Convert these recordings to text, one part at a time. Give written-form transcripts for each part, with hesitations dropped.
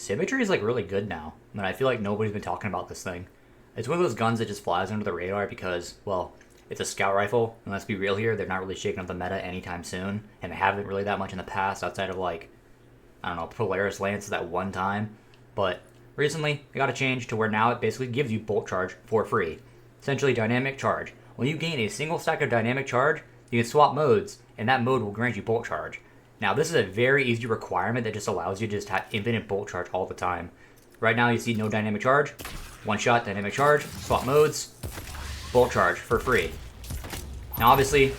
Symmetry is like really good now. I mean, I feel like nobody's been talking about this thing. It's one of those guns that just flies under the radar because, well, it's a scout rifle. And let's be real here, they're not really shaking up the meta anytime soon, and they haven't really that much in the past outside of like, I don't know, Polaris Lance that one time. But recently, they got a change to where now it basically gives you bolt charge for free. Essentially, dynamic charge. When you gain a single stack of dynamic charge, you can swap modes, and that mode will grant you bolt charge. Now, this is a very easy requirement that just allows you to just have infinite bolt charge all the time. Right now, you see no dynamic charge. One shot, dynamic charge, swap modes, bolt charge for free. Now, obviously,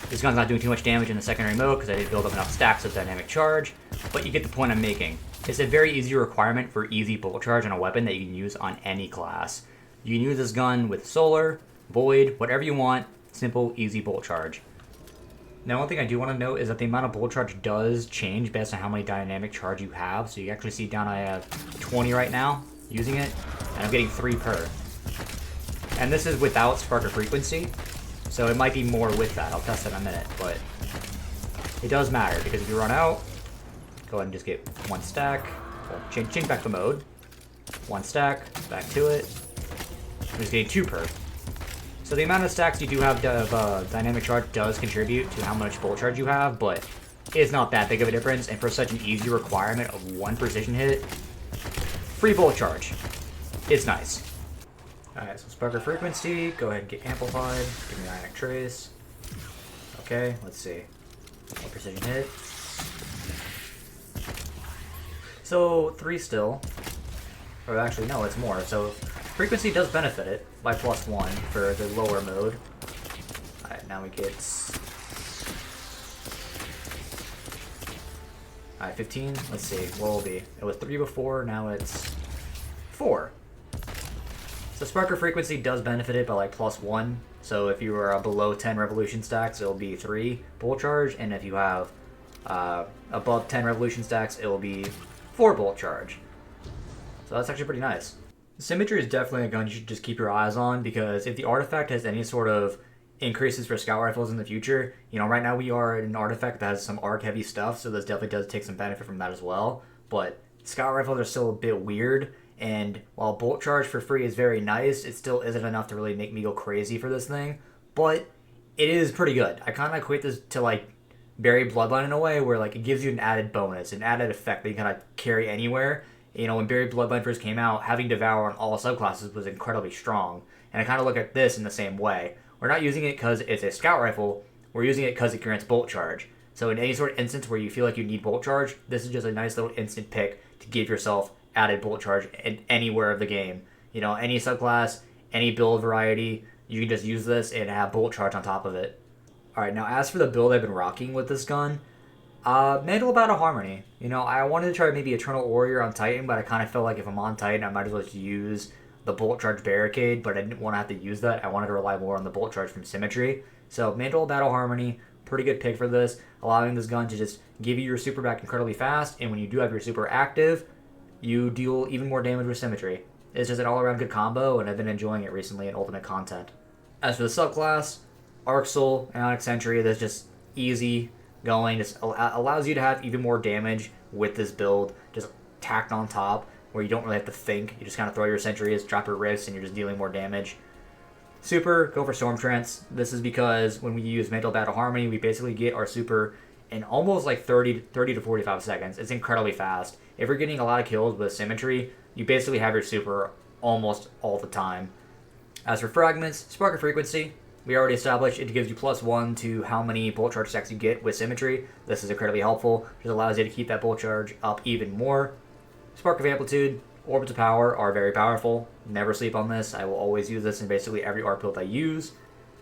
this gun's not doing too much damage in the secondary mode because I didn't build up enough stacks of dynamic charge, but you get the point I'm making. It's a very easy requirement for easy bolt charge on a weapon that you can use on any class. You can use this gun with solar, void, whatever you want, simple, easy bolt charge. Now, one thing I do want to note is that the amount of bolt charge does change based on how many dynamic charge you have. So you actually see down I have 20 right now using it, and I'm getting 3 per. And this is without spark or frequency, so it might be more with that. I'll test it in a minute, but it does matter because if you run out, go ahead and just get 1 stack. Well, change back the mode. 1 stack, back to it. I'm just getting 2 per. So the amount of stacks you do have of dynamic charge does contribute to how much bolt charge you have, but it's not that big of a difference. And for such an easy requirement of 1 precision hit, free bolt charge. It's nice. Alright, so sparker frequency, go ahead and get amplified. Give me ionic trace. Okay, let's see. 1 precision hit. So 3 still. Or actually, no, it's more. So frequency does benefit it by +1 for the lower mode. Alright, now we get... Alright, 15. Let's see, what will it be? It was 3 before, now it's 4. So sparker frequency does benefit it by like +1. So if you are below 10 revolution stacks, it'll be 3 bolt charge. And if you have above 10 revolution stacks, it'll be 4 bolt charge. So that's actually pretty nice. Symmetry is definitely a gun you should just keep your eyes on, because if the artifact has any sort of increases for scout rifles in the future, you know, right now we are an artifact that has some arc heavy stuff, so this definitely does take some benefit from that as well. But scout rifles are still a bit weird, and while bolt charge for free is very nice, it still isn't enough to really make me go crazy for this thing. But it is pretty good. I kind of equate this to like Buried Bloodline in a way, where like it gives you an added bonus, an added effect that you kind of carry anywhere. You know, when Buried Bloodline first came out, having Devour on all subclasses was incredibly strong. And I kind of look at this in the same way. We're not using it because it's a scout rifle, we're using it because it grants bolt charge. So in any sort of instance where you feel like you need bolt charge, this is just a nice little instant pick to give yourself added bolt charge in anywhere of the game. You know, any subclass, any build variety, you can just use this and have bolt charge on top of it. Alright, now as for the build I've been rocking with this gun, Mantle of Battle Harmony. You know, I wanted to try maybe Eternal Warrior on Titan, but I kind of felt like if I'm on Titan, I might as well just use the Bolt Charge Barricade, but I didn't want to have to use that. I wanted to rely more on the Bolt Charge from Symmetry. So Mantle of Battle Harmony, pretty good pick for this, allowing this gun to just give you your super back incredibly fast, and when you do have your super active, you deal even more damage with Symmetry. It's just an all-around good combo, and I've been enjoying it recently in Ultimate content. As for the subclass, Arc Soul and Ionic Sentry, that's just easy going. Just allows you to have even more damage with this build, just tacked on top, where you don't really have to think. You just kind of throw your sentries, drop your rifts, and you're just dealing more damage. Super, go for Storm Trance. This is because when we use Mantle Battle Harmony, we basically get our super in almost like 30 to 45 seconds. It's incredibly fast. If you're getting a lot of kills with Symmetry, you basically have your super almost all the time. As for fragments, Spark of Frequency, we already established it gives you +1 to how many bolt charge stacks you get with Symmetry. This is incredibly helpful. It allows you to keep that bolt charge up even more. Spark of Amplitude, Orbits of Power are very powerful. Never sleep on this. I will always use this in basically every ARC build I use.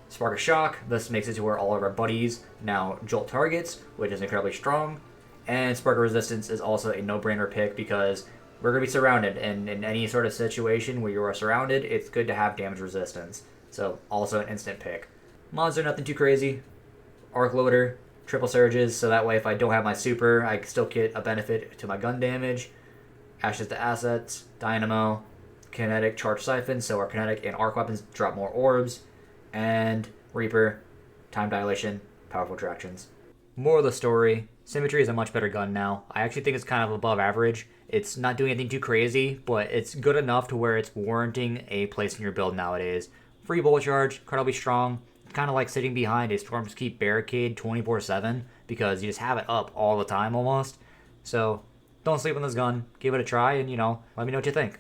Spark of Shock, this makes it to where all of our buddies now jolt targets, which is incredibly strong. And Spark of Resistance is also a no-brainer pick because we're going to be surrounded, and in any sort of situation where you are surrounded, it's good to have damage resistance. So, also an instant pick. Mods are nothing too crazy. Arc Loader, triple surges, so that way if I don't have my super, I can still get a benefit to my gun damage. Ashes to Assets, Dynamo, Kinetic Charge Siphon, so our kinetic and arc weapons drop more orbs. And Reaper, Time Dilation, Powerful Attractions. Moral of the story, Symmetry is a much better gun now. I actually think it's kind of above average. It's not doing anything too crazy, but it's good enough to where it's warranting a place in your build nowadays. Free bullet charge, incredibly strong. Kind of like sitting behind a Storm's Keep barricade 24/7 because you just have it up all the time almost. So don't sleep on this gun. Give it a try and, let me know what you think.